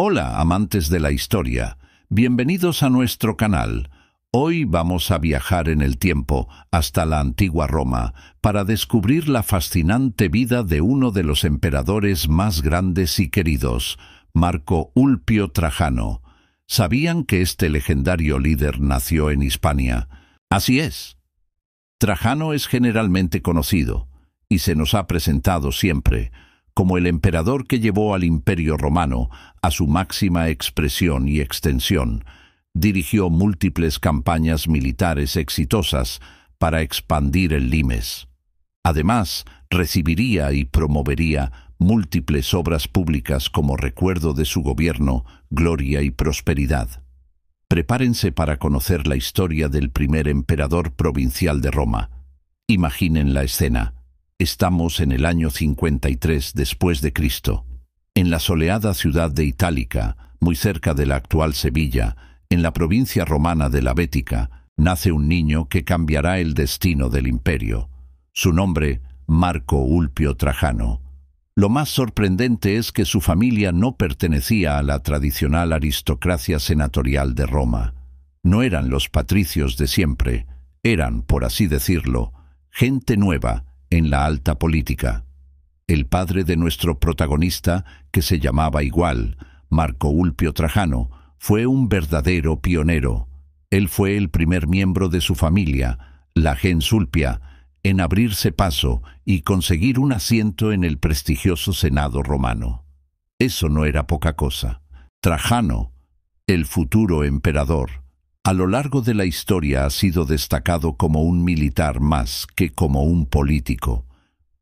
Hola, amantes de la historia. Bienvenidos a nuestro canal. Hoy vamos a viajar en el tiempo hasta la antigua Roma para descubrir la fascinante vida de uno de los emperadores más grandes y queridos, Marco Ulpio Trajano. ¿Sabían que este legendario líder nació en Hispania? Así es. Trajano es generalmente conocido, y se nos ha presentado siempre, como el emperador que llevó al Imperio Romano a su máxima expresión y extensión. Dirigió múltiples campañas militares exitosas para expandir el limes. Además, recibiría y promovería múltiples obras públicas como recuerdo de su gobierno, gloria y prosperidad. Prepárense para conocer la historia del primer emperador provincial de Roma. Imaginen la escena. Estamos en el año 53 después de Cristo. En la soleada ciudad de Itálica, muy cerca de la actual Sevilla, en la provincia romana de la Bética, nace un niño que cambiará el destino del imperio. Su nombre, Marco Ulpio Trajano. Lo más sorprendente es que su familia no pertenecía a la tradicional aristocracia senatorial de Roma. No eran los patricios de siempre, eran, por así decirlo, gente nueva en la alta política. El padre de nuestro protagonista, que se llamaba igual, Marco Ulpio Trajano, fue un verdadero pionero. Él fue el primer miembro de su familia, la gens Ulpia, en abrirse paso y conseguir un asiento en el prestigioso Senado romano. Eso no era poca cosa. Trajano, el futuro emperador, a lo largo de la historia ha sido destacado como un militar más que como un político.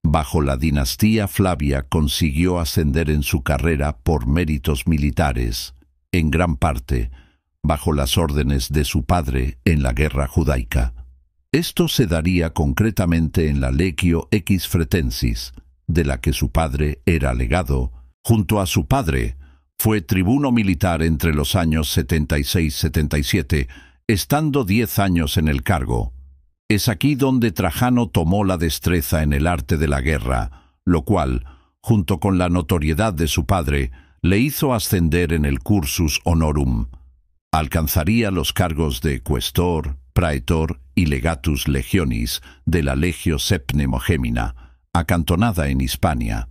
Bajo la dinastía Flavia consiguió ascender en su carrera por méritos militares, en gran parte bajo las órdenes de su padre en la guerra judaica. Esto se daría concretamente en la Legio X Fretensis, de la que su padre era legado. Junto a su padre, fue tribuno militar entre los años 76-77, estando 10 años en el cargo. Es aquí donde Trajano tomó la destreza en el arte de la guerra, lo cual, junto con la notoriedad de su padre, le hizo ascender en el cursus honorum. Alcanzaría los cargos de questor, praetor y legatus legionis de la Legio Septimo Gemina, acantonada en Hispania.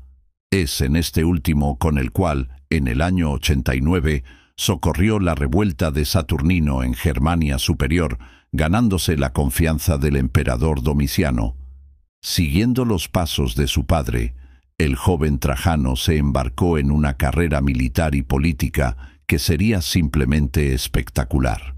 Es en este último con el cual, en el año 89, socorrió la revuelta de Saturnino en Germania Superior, ganándose la confianza del emperador Domiciano. Siguiendo los pasos de su padre, el joven Trajano se embarcó en una carrera militar y política que sería simplemente espectacular.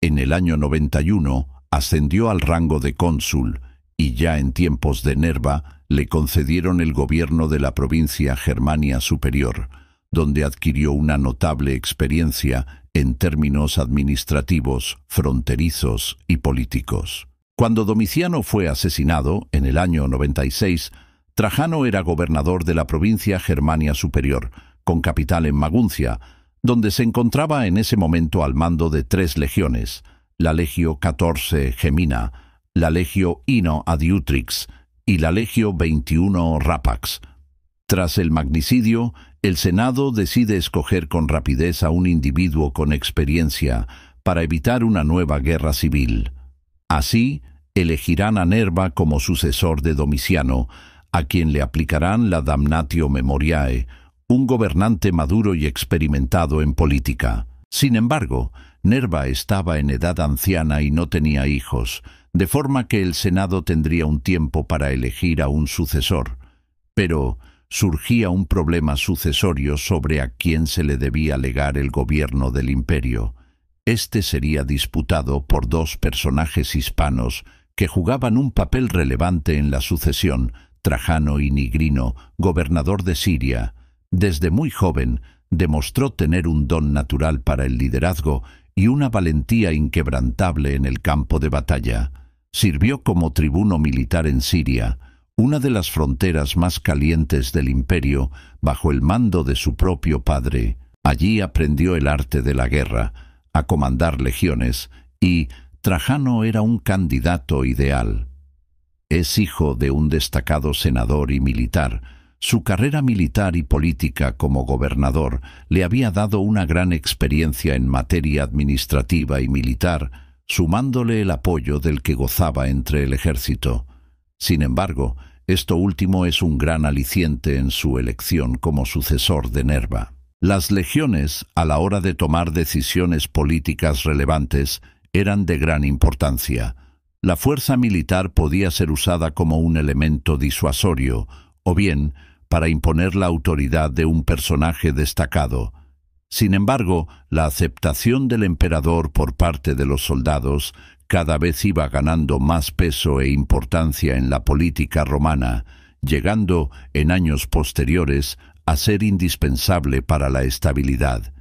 En el año 91 ascendió al rango de cónsul y ya en tiempos de Nerva le concedieron el gobierno de la provincia Germania Superior, donde adquirió una notable experiencia en términos administrativos, fronterizos y políticos. Cuando Domiciano fue asesinado, en el año 96, Trajano era gobernador de la provincia Germania Superior, con capital en Maguncia, donde se encontraba en ese momento al mando de 3 legiones, la Legio 14 Gemina, la Legio I Adiutrix y la Legio 21 Rapax. Tras el magnicidio, el Senado decide escoger con rapidez a un individuo con experiencia para evitar una nueva guerra civil. Así, elegirán a Nerva como sucesor de Domiciano, a quien le aplicarán la damnatio memoriae, un gobernante maduro y experimentado en política. Sin embargo, Nerva estaba en edad anciana y no tenía hijos, de forma que el Senado tendría un tiempo para elegir a un sucesor. Pero surgía un problema sucesorio sobre a quién se le debía legar el gobierno del imperio. Este sería disputado por 2 personajes hispanos que jugaban un papel relevante en la sucesión, Trajano y Nigrino, gobernador de Siria. Desde muy joven, demostró tener un don natural para el liderazgo y una valentía inquebrantable en el campo de batalla. Sirvió como tribuno militar en Siria, una de las fronteras más calientes del imperio, bajo el mando de su propio padre. Allí aprendió el arte de la guerra, a comandar legiones, y Trajano era un candidato ideal. Es hijo de un destacado senador y militar. Su carrera militar y política como gobernador le había dado una gran experiencia en materia administrativa y militar, sumándole el apoyo del que gozaba entre el ejército. Sin embargo, esto último es un gran aliciente en su elección como sucesor de Nerva. Las legiones, a la hora de tomar decisiones políticas relevantes, eran de gran importancia. La fuerza militar podía ser usada como un elemento disuasorio, o bien para imponer la autoridad de un personaje destacado. Sin embargo, la aceptación del emperador por parte de los soldados cada vez iba ganando más peso e importancia en la política romana, llegando, en años posteriores, a ser indispensable para la estabilidad.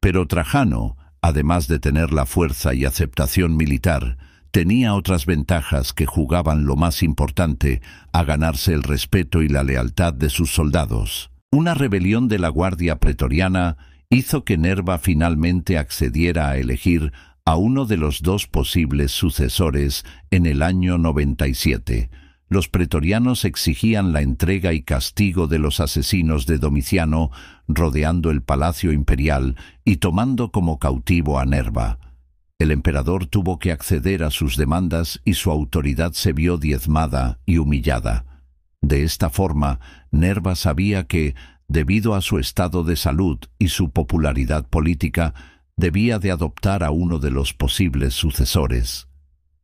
Pero Trajano, además de tener la fuerza y aceptación militar, tenía otras ventajas que jugaban lo más importante a ganarse el respeto y la lealtad de sus soldados. Una rebelión de la Guardia Pretoriana hizo que Nerva finalmente accediera a elegir a uno de los dos posibles sucesores en el año 97. Los pretorianos exigían la entrega y castigo de los asesinos de Domiciano, rodeando el palacio imperial y tomando como cautivo a Nerva. El emperador tuvo que acceder a sus demandas y su autoridad se vio diezmada y humillada. De esta forma, Nerva sabía que, debido a su estado de salud y su popularidad política, debía de adoptar a uno de los posibles sucesores.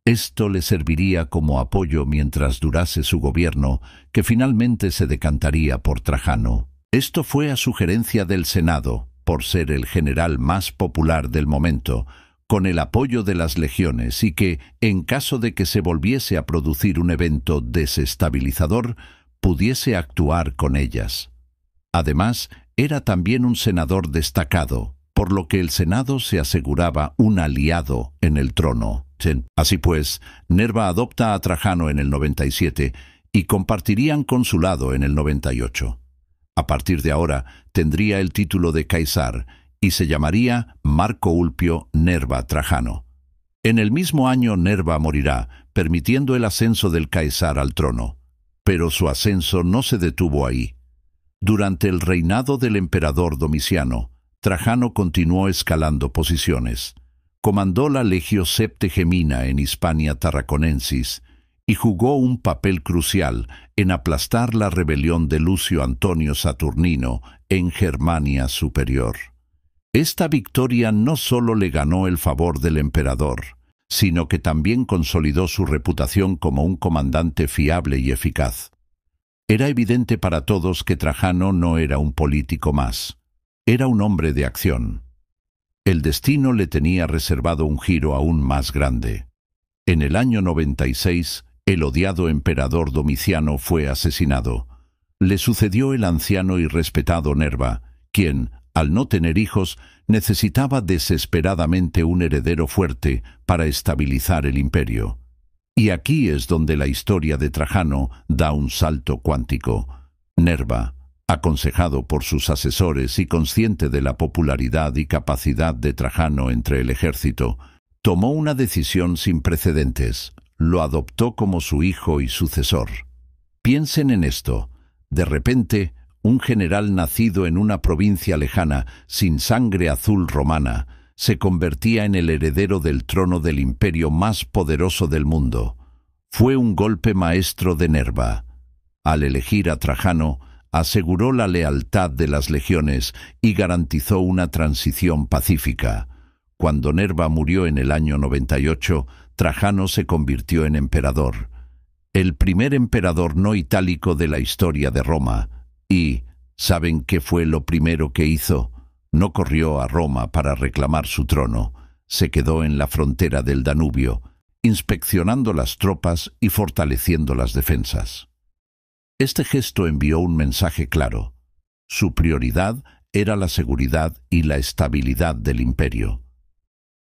Esto le serviría como apoyo mientras durase su gobierno, que finalmente se decantaría por Trajano. Esto fue a sugerencia del Senado, por ser el general más popular del momento, con el apoyo de las legiones y que, en caso de que se volviese a producir un evento desestabilizador, pudiese actuar con ellas. Además, era también un senador destacado, por lo que el Senado se aseguraba un aliado en el trono. Así pues, Nerva adopta a Trajano en el 97 y compartirían consulado en el 98. A partir de ahora, tendría el título de Caesar y se llamaría Marco Ulpio Nerva Trajano. En el mismo año Nerva morirá, permitiendo el ascenso del Caesar al trono. Pero su ascenso no se detuvo ahí. Durante el reinado del emperador Domiciano, Trajano continuó escalando posiciones. Comandó la Legio Septegemina en Hispania Tarraconensis y jugó un papel crucial en aplastar la rebelión de Lucio Antonio Saturnino en Germania Superior. Esta victoria no solo le ganó el favor del emperador, sino que también consolidó su reputación como un comandante fiable y eficaz. Era evidente para todos que Trajano no era un político más, era un hombre de acción. El destino le tenía reservado un giro aún más grande. En el año 96, el odiado emperador Domiciano fue asesinado. Le sucedió el anciano y respetado Nerva, quien, al no tener hijos, necesitaba desesperadamente un heredero fuerte para estabilizar el imperio. Y aquí es donde la historia de Trajano da un salto cuántico. Nerva, aconsejado por sus asesores y consciente de la popularidad y capacidad de Trajano entre el ejército, tomó una decisión sin precedentes. Lo adoptó como su hijo y sucesor. Piensen en esto. De repente, un general nacido en una provincia lejana, sin sangre azul romana, se convertía en el heredero del trono del imperio más poderoso del mundo. Fue un golpe maestro de Nerva. Al elegir a Trajano, aseguró la lealtad de las legiones y garantizó una transición pacífica. Cuando Nerva murió en el año 98, Trajano se convirtió en emperador. El primer emperador no itálico de la historia de Roma. Y, ¿saben qué fue lo primero que hizo? No corrió a Roma para reclamar su trono. Se quedó en la frontera del Danubio, inspeccionando las tropas y fortaleciendo las defensas. Este gesto envió un mensaje claro. Su prioridad era la seguridad y la estabilidad del imperio.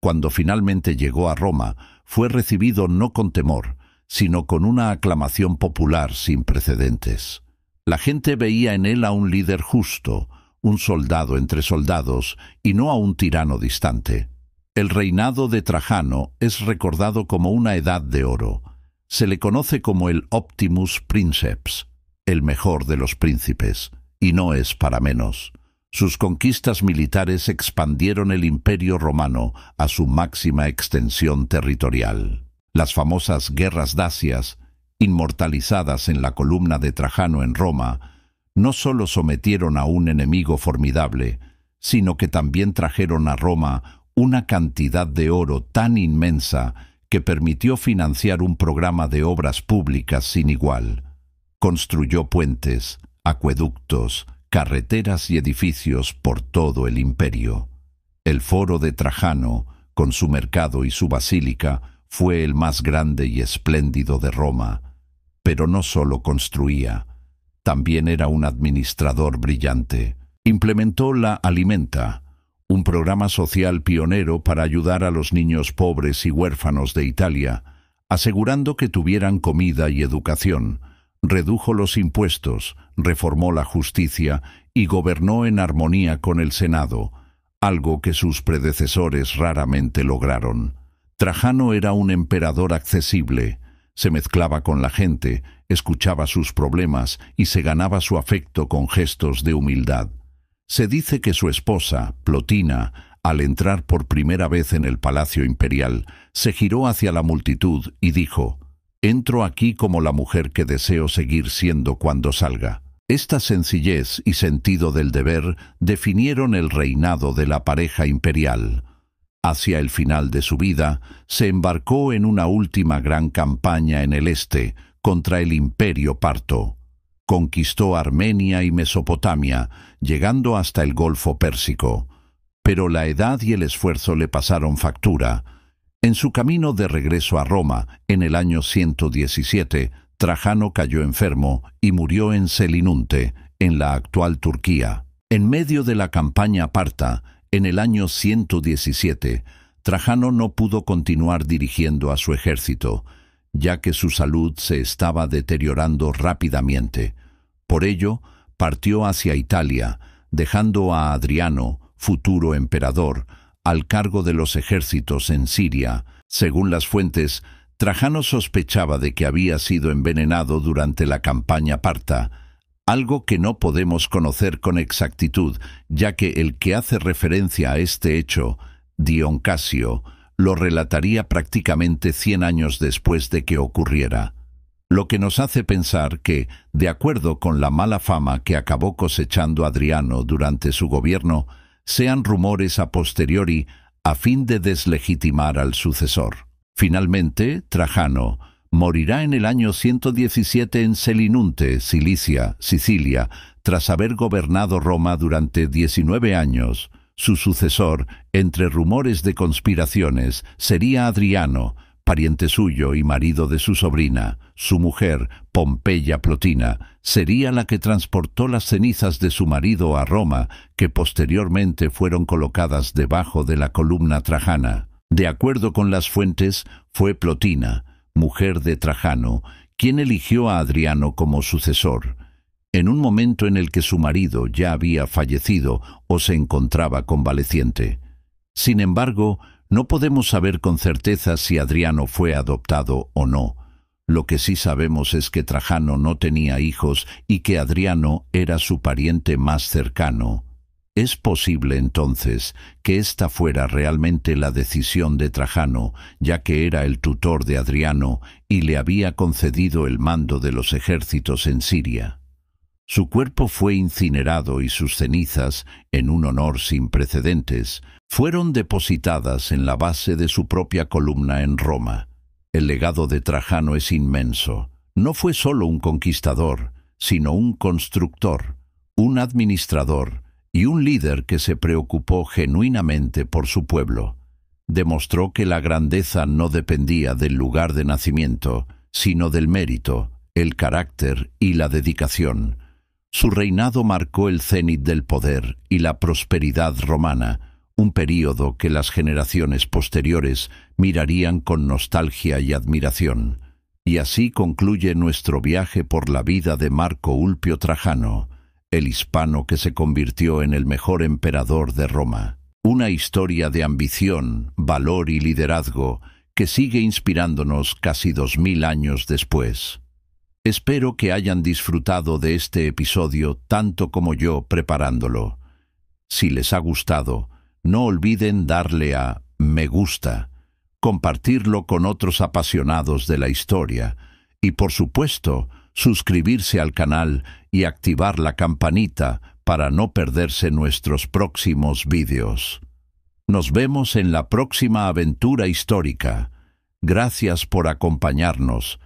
Cuando finalmente llegó a Roma, fue recibido no con temor, sino con una aclamación popular sin precedentes. La gente veía en él a un líder justo, un soldado entre soldados, y no a un tirano distante. El reinado de Trajano es recordado como una edad de oro. Se le conoce como el Optimus Princeps. el mejor de los príncipes, y no es para menos. Sus conquistas militares expandieron el Imperio romano a su máxima extensión territorial. Las famosas guerras dacias, inmortalizadas en la columna de Trajano en Roma, no solo sometieron a un enemigo formidable, sino que también trajeron a Roma una cantidad de oro tan inmensa que permitió financiar un programa de obras públicas sin igual. Construyó puentes, acueductos, carreteras y edificios por todo el imperio. El Foro de Trajano, con su mercado y su basílica, fue el más grande y espléndido de Roma. Pero no solo construía, también era un administrador brillante. Implementó la Alimenta, un programa social pionero para ayudar a los niños pobres y huérfanos de Italia, asegurando que tuvieran comida y educación. Redujo los impuestos, reformó la justicia y gobernó en armonía con el Senado, algo que sus predecesores raramente lograron. Trajano era un emperador accesible, se mezclaba con la gente, escuchaba sus problemas y se ganaba su afecto con gestos de humildad. Se dice que su esposa, Plotina, al entrar por primera vez en el palacio imperial, se giró hacia la multitud y dijo: «Entro aquí como la mujer que deseo seguir siendo cuando salga». Esta sencillez y sentido del deber definieron el reinado de la pareja imperial. Hacia el final de su vida, se embarcó en una última gran campaña en el este contra el Imperio Parto. Conquistó Armenia y Mesopotamia, llegando hasta el Golfo Pérsico. Pero la edad y el esfuerzo le pasaron factura. En su camino de regreso a Roma, en el año 117, Trajano cayó enfermo y murió en Selinunte, en la actual Turquía. En medio de la campaña parta, en el año 117, Trajano no pudo continuar dirigiendo a su ejército, ya que su salud se estaba deteriorando rápidamente. Por ello, partió hacia Italia, dejando a Adriano, futuro emperador, al cargo de los ejércitos en Siria. Según las fuentes, Trajano sospechaba de que había sido envenenado durante la campaña parta, algo que no podemos conocer con exactitud, ya que el que hace referencia a este hecho, Dion Casio, lo relataría prácticamente 100 años después de que ocurriera. Lo que nos hace pensar que, de acuerdo con la mala fama que acabó cosechando Adriano durante su gobierno, sean rumores a posteriori a fin de deslegitimar al sucesor. Finalmente, Trajano morirá en el año 117 en Selinunte, Cilicia, Sicilia, tras haber gobernado Roma durante 19 años. Su sucesor, entre rumores de conspiraciones, sería Adriano, pariente suyo y marido de su sobrina. Su mujer, Pompeya Plotina, sería la que transportó las cenizas de su marido a Roma, que posteriormente fueron colocadas debajo de la columna trajana. De acuerdo con las fuentes, fue Plotina, mujer de Trajano, quien eligió a Adriano como sucesor, en un momento en el que su marido ya había fallecido o se encontraba convaleciente. Sin embargo, no podemos saber con certeza si Adriano fue adoptado o no. Lo que sí sabemos es que Trajano no tenía hijos y que Adriano era su pariente más cercano. ¿Es posible, entonces, que esta fuera realmente la decisión de Trajano, ya que era el tutor de Adriano y le había concedido el mando de los ejércitos en Siria? Su cuerpo fue incinerado y sus cenizas, en un honor sin precedentes, fueron depositadas en la base de su propia columna en Roma. El legado de Trajano es inmenso. No fue solo un conquistador, sino un constructor, un administrador, y un líder que se preocupó genuinamente por su pueblo. Demostró que la grandeza no dependía del lugar de nacimiento, sino del mérito, el carácter y la dedicación. Su reinado marcó el cénit del poder y la prosperidad romana, un período que las generaciones posteriores mirarían con nostalgia y admiración. Y así concluye nuestro viaje por la vida de Marco Ulpio Trajano, el hispano que se convirtió en el mejor emperador de Roma. Una historia de ambición, valor y liderazgo que sigue inspirándonos casi 2000 años después. Espero que hayan disfrutado de este episodio tanto como yo preparándolo. Si les ha gustado, no olviden darle a me gusta, compartirlo con otros apasionados de la historia y, por supuesto, suscribirse al canal y activar la campanita para no perderse nuestros próximos vídeos. Nos vemos en la próxima aventura histórica. Gracias por acompañarnos.